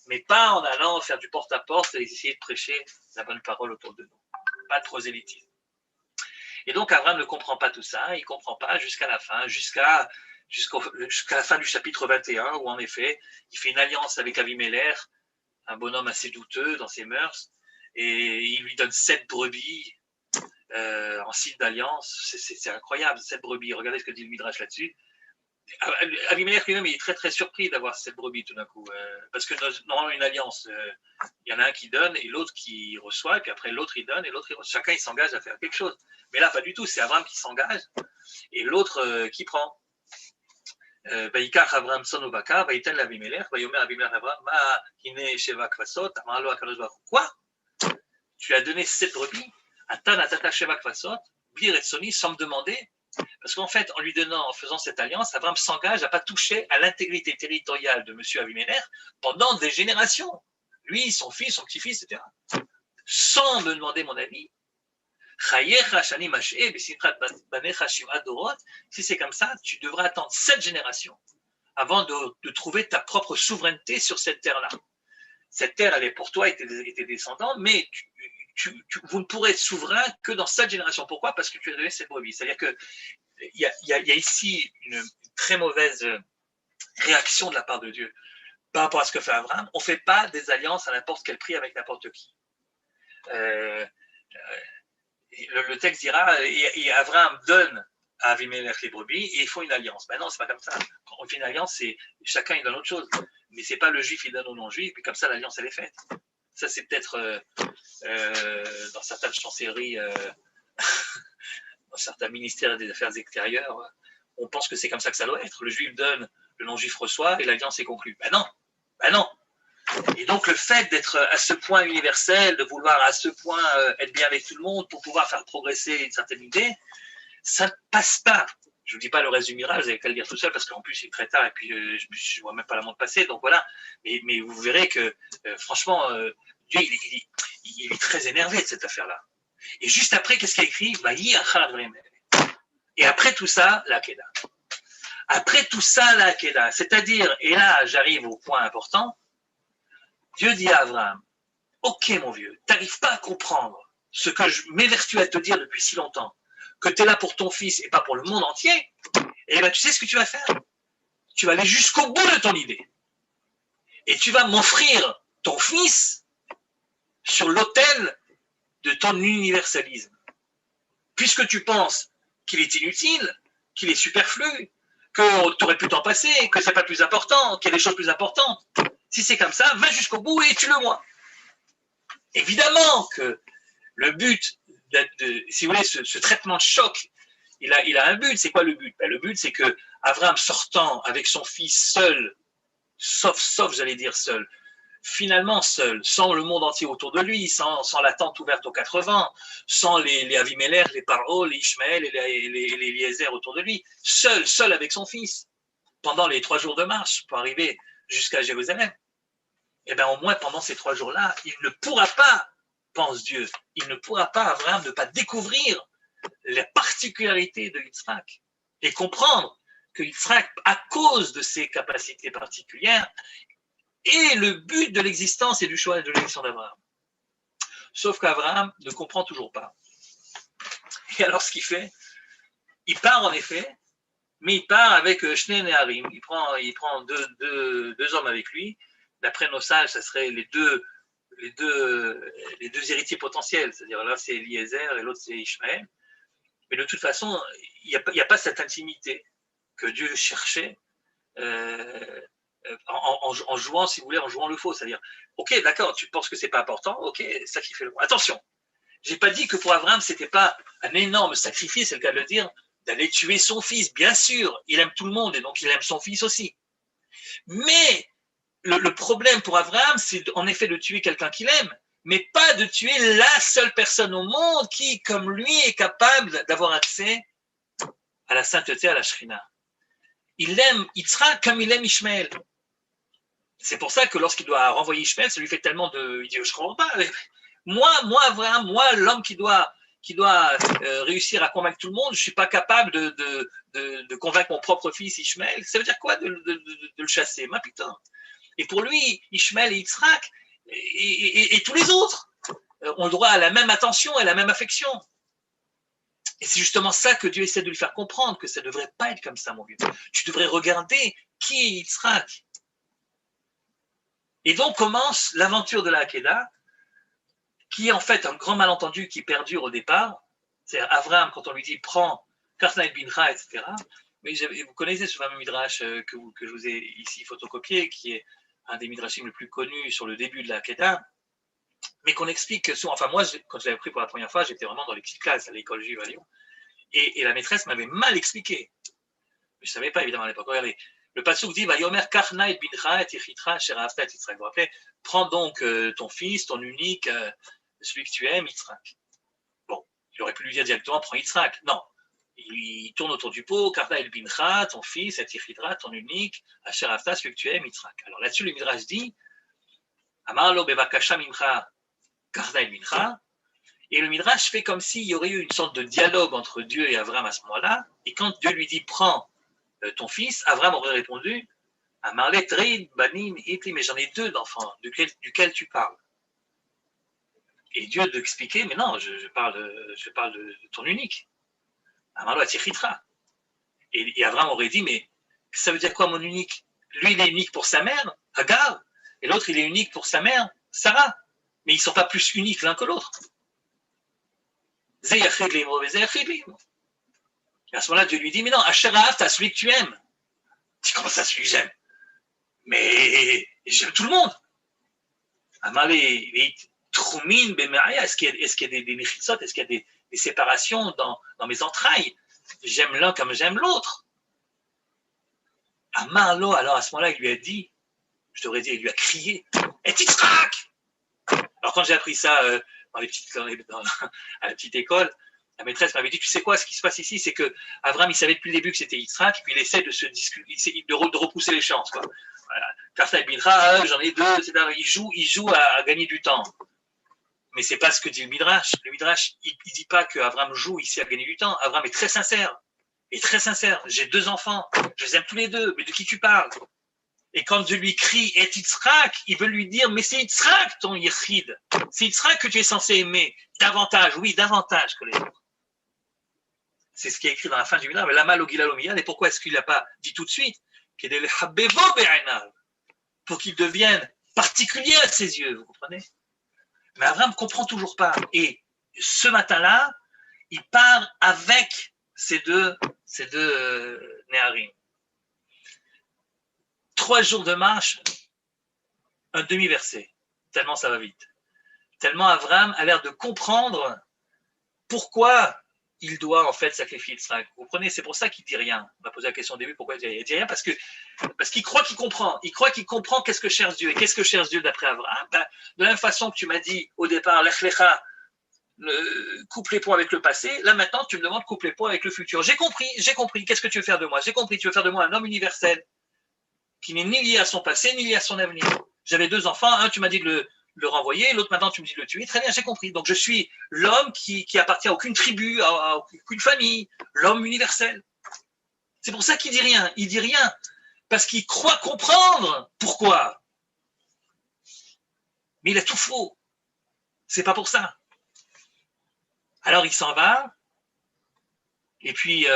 Mais pas en allant faire du porte-à-porte et essayer de prêcher la bonne parole autour de nous. Pas de prosélytisme. Et donc, Abraham ne comprend pas tout ça, il ne comprend pas jusqu'à la fin, jusqu'à la fin du chapitre 21, où en effet, il fait une alliance avec Avimelech, un bonhomme assez douteux dans ses mœurs, et il lui donne 7 brebis en signe d'alliance. C'est incroyable, 7 brebis. Regardez ce que dit le Midrash là-dessus. Avimelech lui-même, il est très très surpris d'avoir 7 brebis tout d'un coup, parce que normalement une alliance, il y en a un qui donne et l'autre qui reçoit, et puis après l'autre il donne et l'autre il reçoit. Chacun il s'engage à faire quelque chose. Mais là, pas du tout, c'est Abraham qui s'engage et l'autre qui prend. Vaïkach Abraham son Obaka, Vaïten l'Avimelech, Vaïomer Avimelech Abraham, Ma Hine Sheva Kvasot, Amarlo Akadosh Baruch. Quoi? Tu as donné 7 brebis, Atan Atata Sheva Kvasot, Bir et Soni, sans me demander. Parce qu'en fait, en faisant cette alliance, Abraham s'engage à ne pas toucher à l'intégrité territoriale de M. Avimelech pendant des générations. Lui, son fils, son petit-fils, etc. Sans me demander mon avis. Si c'est comme ça, tu devras attendre 7 générations avant de trouver ta propre souveraineté sur cette terre-là. Cette terre, elle est pour toi et tes descendants, mais vous ne pourrez être souverain que dans 7 générations. Pourquoi? Parce que tu as donné cette brebis. C'est-à-dire qu'il y a ici une très mauvaise réaction de la part de Dieu par rapport à ce que fait Abraham. On ne fait pas des alliances à n'importe quel prix avec n'importe qui. Le texte dira, et Abraham donne à Avimelech les brebis et ils font une alliance. Ben non, c'est pas comme ça. Quand on fait une alliance, c'est chacun il donne autre chose. Mais c'est pas le juif il donne au non-juif, puis comme ça l'alliance elle est faite. Ça c'est peut-être dans certaines chancelleries, dans certains ministères des Affaires extérieures, on pense que c'est comme ça que ça doit être. Le juif donne, le non-juif reçoit et l'alliance est conclue. Ben non, ben non. Et donc, le fait d'être à ce point universel, de vouloir à ce point être bien avec tout le monde pour pouvoir faire progresser une certaine idée, ça ne passe pas. Je ne vous dis pas le reste du miracle, vous avez qu'à le dire tout seul, parce qu'en plus, il est très tard, et puis je ne vois même pas la montre passer, donc voilà. Mais vous verrez que, franchement, Dieu, il est très énervé de cette affaire-là. Et juste après, qu'est-ce qu'il a écrit? Et après tout ça, la Kedah. Après tout ça, la Kedah. C'est-à-dire, et là, j'arrive au point important, Dieu dit à Abraham, ok mon vieux, tu n'arrives pas à comprendre ce que je m'évertue à te dire depuis si longtemps, que tu es là pour ton fils et pas pour le monde entier, et bien tu sais ce que tu vas faire? Tu vas aller jusqu'au bout de ton idée. Et tu vas m'offrir ton fils sur l'autel de ton universalisme. Puisque tu penses qu'il est inutile, qu'il est superflu, que tu aurais pu t'en passer, que c'est pas plus important, qu'il y a des choses plus importantes. Si c'est comme ça, va jusqu'au bout et tue-le-moi. Évidemment que le but, si vous voulez, ce traitement de choc, il a un but. C'est quoi le but? Le but, c'est que Abraham sortant avec son fils seul, sauf j'allais dire seul, finalement seul, sans le monde entier autour de lui, sans la tente ouverte aux 80, sans les Avimelech, les Paro, les Ishmaël et les Eliezer autour de lui, seul avec son fils, pendant les 3 jours de marche pour arriver jusqu'à Jérusalem. Et bien au moins pendant ces 3 jours-là, il ne pourra pas, pense Dieu, il ne pourra pas, Abraham, ne pas découvrir les particularités de Yitzhak et comprendre que Yitzhak, à cause de ses capacités particulières, est le but de l'existence et du choix de l'élection d'Abraham. Sauf qu'Abraham ne comprend toujours pas. Et alors ce qu'il fait, il part en effet, mais il part avec Shnei Neharim. Il prend deux hommes avec lui. D'après nos sages, ça serait les deux héritiers potentiels. C'est-à-dire là, c'est Eliezer et l'autre, c'est Ishmaël. Mais de toute façon, il n'y a pas cette intimité que Dieu cherchait en jouant, si vous voulez, en jouant le faux. C'est-à-dire, ok, d'accord, tu penses que c'est pas important, ok, sacrifie le. Attention, j'ai pas dit que pour Abraham, c'était pas un énorme sacrifice, c'est le cas de le dire, d'aller tuer son fils. Bien sûr, il aime tout le monde et donc il aime son fils aussi. Mais le problème pour Abraham, c'est en effet de tuer quelqu'un qu'il aime, mais pas de tuer la seule personne au monde qui, comme lui, est capable d'avoir accès à la sainteté, à la Shrina. Il aime Yitzhak comme il aime Ishmaël. C'est pour ça que lorsqu'il doit renvoyer Ishmaël, ça lui fait tellement de... Il dit, je ne comprends pas. Moi, Abraham, moi, l'homme qui doit réussir à convaincre tout le monde, je ne suis pas capable de convaincre mon propre fils Ishmaël. Ça veut dire quoi de le chasser? Ma putain. Et pour lui, Ishmaël et Yitzhak et tous les autres ont le droit à la même attention et à la même affection. Et c'est justement ça que Dieu essaie de lui faire comprendre, que ça ne devrait pas être comme ça, mon vieux. Tu devrais regarder qui est Yitzhak. Et donc commence l'aventure de la Hakeda, qui est en fait un grand malentendu qui perdure au départ. C'est-à-dire Abraham, quand on lui dit prends Karna et Bincha, etc. Mais vous connaissez ce fameux midrash que je vous ai ici photocopié, qui est un des midrashim les plus connus sur le début de la Hakeda, mais qu'on explique souvent. Enfin, moi, quand je l'avais appris pour la première fois, j'étais vraiment dans les petites classes à l'école juive à Lyon. Et la maîtresse m'avait mal expliqué. Je ne savais pas, évidemment, à l'époque. Regardez, le passouk dit Vayomer Karna et Bincha et Yichitra Sherahavta et Yitzhak. Vous vous rappelez? Prends donc ton fils, ton unique, celui que tu aimes, Yitzhak. Bon, il aurait pu lui dire directement prends Yitzhak. Non. Il tourne autour du pot, Karna et Bincha, ton fils, et Yichitra, ton unique, Sherahavta, celui que tu aimes, Yitzhak. Alors là-dessus, le Midrash dit Amarlo Bevakasha Mimcha Karna et Bincha. Et le Midrash fait comme s'il y aurait eu une sorte de dialogue entre Dieu et Abraham à ce moment-là. Et quand Dieu lui dit prends ton fils, Abraham aurait répondu Amarlet Reid Banim Itli, mais j'en ai 2 d'enfants, duquel tu parles. Et Dieu d'expliquer mais non, je parle de ton unique. Amarlo Atichitra. Et Abraham aurait dit mais ça veut dire quoi mon unique? Lui il est unique pour sa mère, Hagar, et l'autre il est unique pour sa mère, Sarah. Mais ils ne sont pas plus uniques l'un que l'autre. Et à ce moment-là, Dieu lui dit, mais non, Asherah, tu as celui que tu aimes. Tu dis, comment ça, celui que j'aime? Mais j'aime tout le monde. Est-ce qu'il y a des nechitsot, est-ce qu'il y a des séparations dans mes entrailles? J'aime l'un comme j'aime l'autre. Amarlo, alors à ce moment-là, il lui a dit, je devrais dire, il lui a crié, Et Yitzhak. Alors quand j'ai appris ça à la petite école, la maîtresse m'avait dit, tu sais quoi, ce qui se passe ici, c'est que Avram, il savait depuis le début que c'était Yitzhak, puis il essaie de repousser les chances, quoi. Voilà. Karta et Bidra, j'en ai deux, etc. Il joue à gagner du temps. Mais c'est pas ce que dit le Midrash. Le Midrash, il dit pas que Avram joue ici à gagner du temps. Avram est très sincère. J'ai 2 enfants, je les aime tous les deux, mais de qui tu parles? Et quand je lui crie, et Yitzhak, il veut lui dire, mais c'est Yitzhak ton Yechid. C'est Yitzhak que tu es censé aimer. Davantage, oui, davantage que les autres. C'est ce qui est écrit dans la fin du Midrash. Mais Lama lo gila lo miyad. Et pourquoi est-ce qu'il n'a pas dit tout de suite? Pour qu'il devienne particulier à ses yeux, vous comprenez? Mais Avram ne comprend toujours pas. Et ce matin-là, il part avec ces deux Néharim. 3 jours de marche, un demi-verset. Tellement ça va vite. Tellement Avram a l'air de comprendre pourquoi il doit en fait sacrifier Yitzhak. Vous comprenez? C'est pour ça qu'il ne dit rien. On m'a posé la question au début, pourquoi il ne dit rien? Parce qu'il croit qu'il comprend. Il croit qu'il comprend qu'est-ce que cherche Dieu. Et qu'est-ce que cherche Dieu d'après Avram? De la même façon que tu m'as dit au départ, Lech Lecha, coupe les ponts avec le passé, là maintenant tu me demandes coupe les ponts avec le futur. J'ai compris. Qu'est-ce que tu veux faire de moi? J'ai compris, tu veux faire de moi un homme universel qui n'est ni lié à son passé, ni lié à son avenir. J'avais 2 enfants, un tu m'as dit de le renvoyer, l'autre maintenant tu me dis de le tuer. Très bien, j'ai compris. Donc je suis l'homme qui appartient à aucune tribu, à aucune famille, l'homme universel. C'est pour ça qu'il dit rien. Il dit rien parce qu'il croit comprendre pourquoi. Mais il a tout faux. C'est pas pour ça. Alors il s'en va, et puis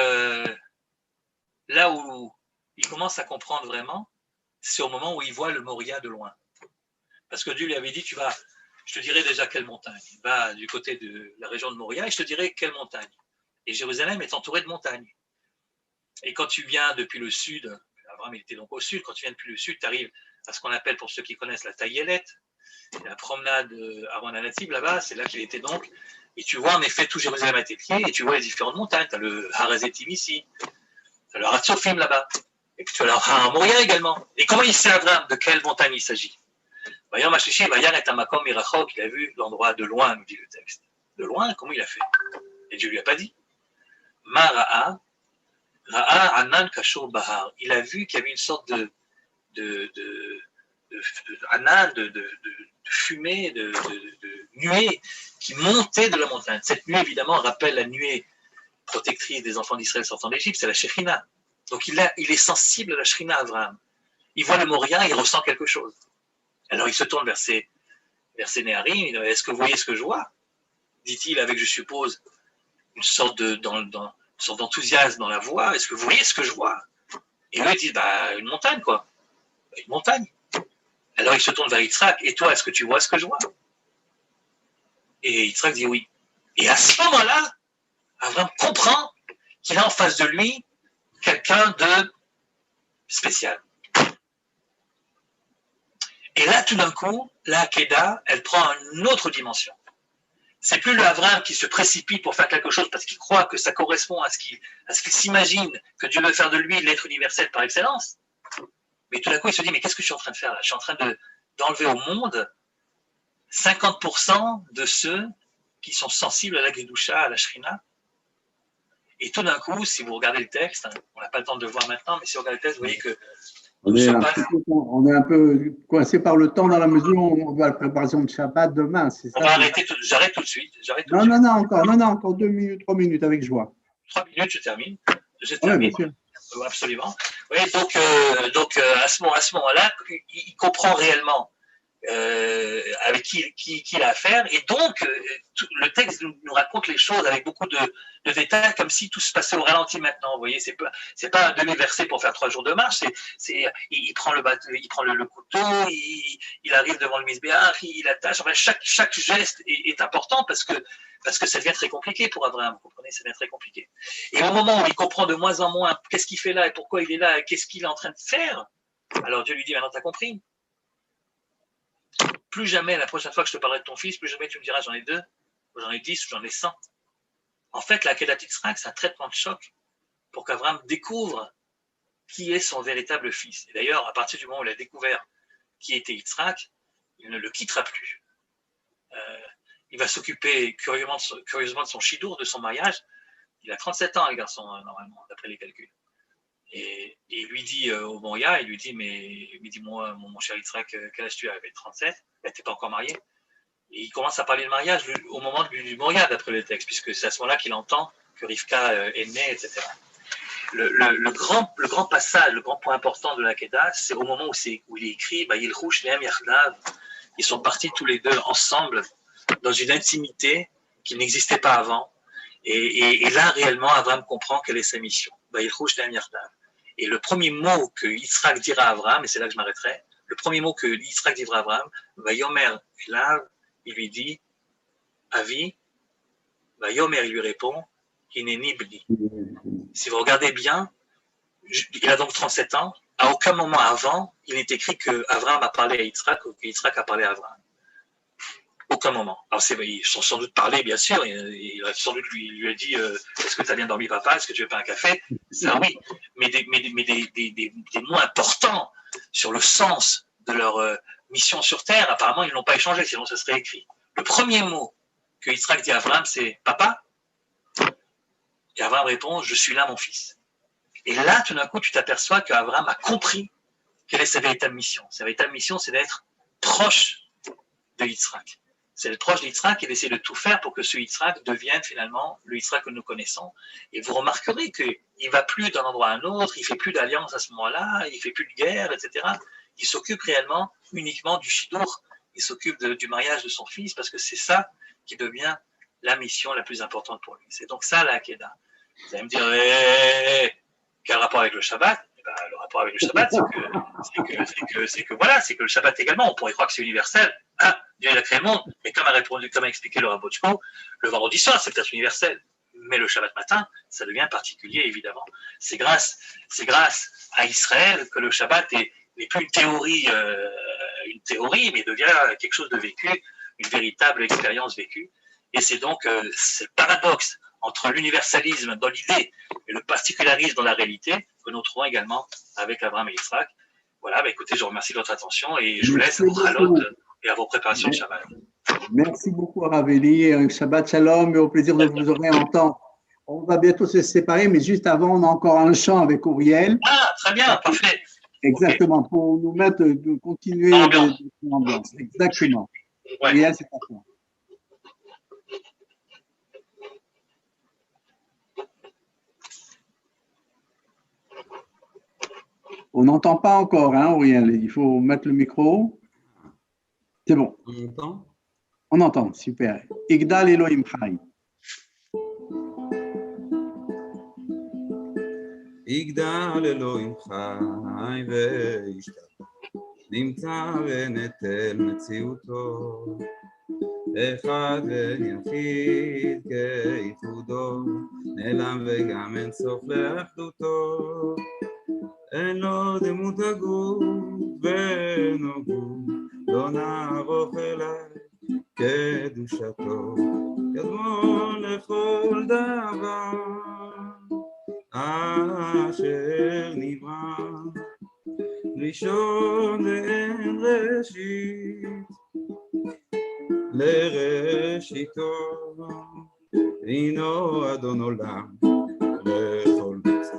là où il commence à comprendre vraiment, c'est au moment où il voit le Moria de loin. Parce que Dieu lui avait dit, je te dirai déjà quelle montagne. Va du côté de la région de Moria et je te dirai quelle montagne. Et Jérusalem est entourée de montagnes. Et quand tu viens depuis le sud, Abraham était donc au sud, quand tu viens depuis le sud, tu arrives à ce qu'on appelle, pour ceux qui connaissent, la Taïelette, la promenade avant la Native, là-bas, c'est là qu'il était donc. Et tu vois en effet tout Jérusalem à tes pieds, et tu vois les différentes montagnes. Tu as le Harazetim ici, tu as le Hatzofim là-bas, et puis tu as le Har Moria également. Et comment il sait Abraham de quelle montagne il s'agit? Vaillant Machiché, Vaillant et Tamakom Mirachok, il a vu l'endroit de loin, nous dit le texte. De loin, comment il a fait? Et Dieu lui a pas dit. Ma Ra'a, Ra'a Anan Kashur Bahar. Il a vu qu'il y avait une sorte de fumée, de nuée qui montait de la montagne. Cette nuée, évidemment, rappelle la nuée protectrice des enfants d'Israël sortant d'Égypte, c'est la Shekhinah. Donc il est sensible à la Shekhinah, Abraham. Il voit le Moria, il ressent quelque chose. Alors il se tourne vers ses Néharim, il dit, est-ce que vous voyez ce que je vois? Dit-il avec, je suppose, une sorte d'enthousiasme dans la voix. Est-ce que vous voyez ce que je vois? Et eux, ils disent, une montagne, quoi. Une montagne. Alors il se tourne vers Yitzhak, et toi, est-ce que tu vois ce que je vois? Et Yitzhak dit oui. Et à ce moment-là, Abraham comprend qu'il a en face de lui quelqu'un de spécial. Et là, tout d'un coup, la Hakeda, elle prend une autre dimension. C'est plus le Abraham qui se précipite pour faire quelque chose parce qu'il croit que ça correspond à ce qu'il s'imagine que Dieu veut faire de lui l'être universel par excellence. Mais tout d'un coup, il se dit, mais qu'est-ce que je suis en train de faire là? Je suis en train d'enlever au monde 50% de ceux qui sont sensibles à la Gedusha, à la Shrina. Et tout d'un coup, si vous regardez le texte, on n'a pas le temps de le voir maintenant, mais si vous regardez le texte, vous voyez que on est un peu coincé par le temps dans la mesure où on va la préparation de Shabbat demain. On va arrêter, j'arrête tout de suite. Non, encore 2 minutes, 3 minutes avec joie. 3 minutes, je termine. Oui, bien sûr. Absolument. Oui, donc à ce moment-là, il comprend réellement avec qui il a affaire. Et donc, le texte nous raconte les choses avec beaucoup de détails, comme si tout se passait au ralenti maintenant. Vous voyez, c'est pas un demi-verset pour faire 3 jours de marche. Il prend le couteau, il arrive devant le misbéach, il attache. Enfin, chaque geste est important parce que ça devient très compliqué pour Abraham. Vous comprenez, ça devient très compliqué. Et au moment où il comprend de moins en moins qu'est-ce qu'il fait là et pourquoi il est là, et qu'est-ce qu'il est en train de faire, alors Dieu lui dit, maintenant tu as compris. Plus jamais, la prochaine fois que je te parlerai de ton fils, plus jamais tu me diras j'en ai 2, ou j'en ai 10, ou j'en ai 100. En fait, la Kedat Yitzhak, c'est un traitement de choc pour qu'Abraham découvre qui est son véritable fils. Et d'ailleurs, à partir du moment où il a découvert qui était Yitzhak, il ne le quittera plus. Il va s'occuper curieusement de son chidour, de son mariage. Il a 37 ans, le garçon, normalement, d'après les calculs. Et il lui dit au Moria, il lui dit, mais dis-moi, mon cher Yitzhak, quel âge tu as? Il avait 37, tu n'étais pas encore marié. Et il commence à parler de mariage au moment du Moria, d'après le texte, puisque c'est à ce moment-là qu'il entend que Rivka est née, etc. Le grand passage, le grand point important de la Kedah, c'est au moment où il est écrit, Yilchou Shneim Yachdav. Ils sont partis tous les deux ensemble dans une intimité qui n'existait pas avant. Et là, réellement, Abraham comprend quelle est sa mission. Yilchou Shneim Yachdav. Et le premier mot que Yitzhak dira à Abraham, et c'est là que je m'arrêterai, le premier mot que Yitzhak dira à Abraham, Vayomer Elav, il lui dit, Avi, Vayomer, il lui répond, Hineni Bni. Si vous regardez bien, il a donc 37 ans, à aucun moment avant, il n'est écrit que Abraham a parlé à Yitzhak ou que Yitzhak a parlé à Abraham. Aucun moment. Alors, ils sont sans doute parlé, bien sûr. Il a sans doute lui a dit est-ce que tu as bien dormi, papa? Est-ce que tu veux pas un café? Ça, oui. Mais des mots importants sur le sens de leur mission sur Terre, apparemment, ils ne l'ont pas échangé, sinon ça serait écrit. Le premier mot que Yitzhak dit à Abraham, c'est papa? Et Abraham répond je suis là, mon fils. Et là, tout d'un coup, tu t'aperçois qu'Abraham a compris quelle est sa véritable mission. Sa véritable mission, c'est d'être proche de Yitzhak. C'est d'être proche de Yitzhak et d'essayer de tout faire pour que ce Yitzhak devienne finalement le Yitzhak que nous connaissons. Et vous remarquerez qu'il ne va plus d'un endroit à un autre, il ne fait plus d'alliance à ce moment-là, il ne fait plus de guerre, etc. Il s'occupe réellement uniquement du Shidour, il s'occupe du mariage de son fils, parce que c'est ça qui devient la mission la plus importante pour lui. C'est donc ça la Kedah. Vous allez me dire, quel rapport avec le Shabbat? Le rapport avec le Shabbat, c'est que le Shabbat également, on pourrait croire que c'est universel. Ah, Dieu il a créé le monde, mais comme a expliqué le Rav Bochko, le vendredi soir, c'est peut-être universel, mais le Shabbat matin, ça devient particulier, évidemment. C'est grâce à Israël que le Shabbat n'est plus une théorie, mais devient quelque chose de vécu, une véritable expérience vécue. Et c'est donc ce paradoxe entre l'universalisme dans l'idée et le particularisme dans la réalité que nous trouvons également avec Abraham et Yitzhak. Voilà, écoutez, je vous remercie de votre attention et je vous laisse à vos halot et à vos préparations de Shabbat. Merci beaucoup, Raveli. Shabbat Shalom et au plaisir de vous réentendre. On va bientôt se séparer, mais juste avant, on a encore un chant avec Uriel. Ah, très bien, parfait. Exactement, okay. Pour nous mettre, de continuer l'ambiance. Exactement. Ouais. Uriel, c'est parfait. On n'entend pas encore, hein, Uriel. Il faut mettre le micro. C'est bon. On entend? On entend, super. Igdal Elohim Chai. יגדל אלוהים חי וישתבח, נמצא ונטל מציאותו, אחד ויחיד כיחודו, נעלם וגם אין סוף לאחדותו, אין לו דמות הגוף ואינו גוף, לא נערוך אליי קדושתו, קדמון לכל דבר. אשר נברא ראשון ואין ראשית לראשיתו הינו אדון עולם לכל מצב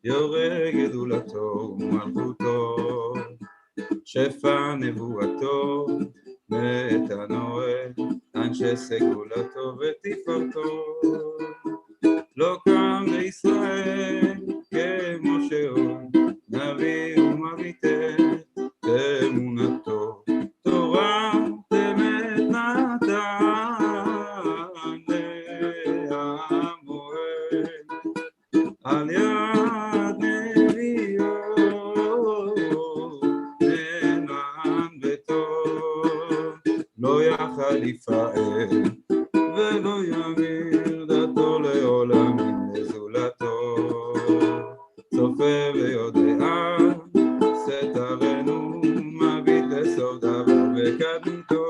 יורה גדולתו ומלכותו שפע נבואתו מאת הנועל אנשי סגולתו ותפארתו לא קם לישראל כמו שהוא, נביא ומביטה באמונתו, תורה אמת נתן להמועל, על יד נביאו נאמן וטוב, לא יחל יפעל ולא ימיר דתו לעולם עם נזולתו, צופה ויודע סתרנו מביט לסוף דבר בקדמותו,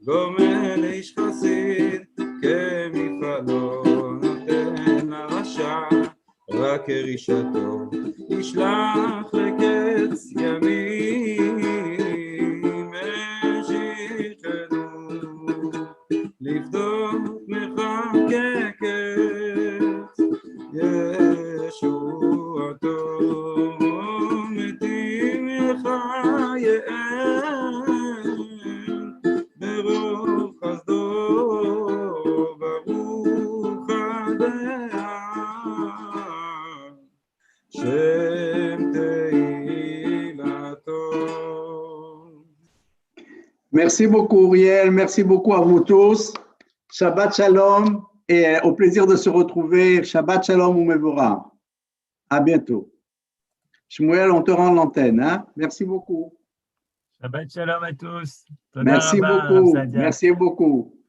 גומל איש חסיד כמפעלו, נותן לרשע רק כרישתו, ישלח לקץ ימים מתים יחייהם ברוב חסדו ברוך הדיין שם תהילתו. Merci beaucoup, Uriel. Merci beaucoup à vous tous. Shabbat Shalom et au plaisir de se retrouver. Shabbat Shalom ou Mevora. À bientôt. Shmuel, on te rend l'antenne. Hein? Merci beaucoup. Shabbat shalom à tous. Merci beaucoup. Merci beaucoup.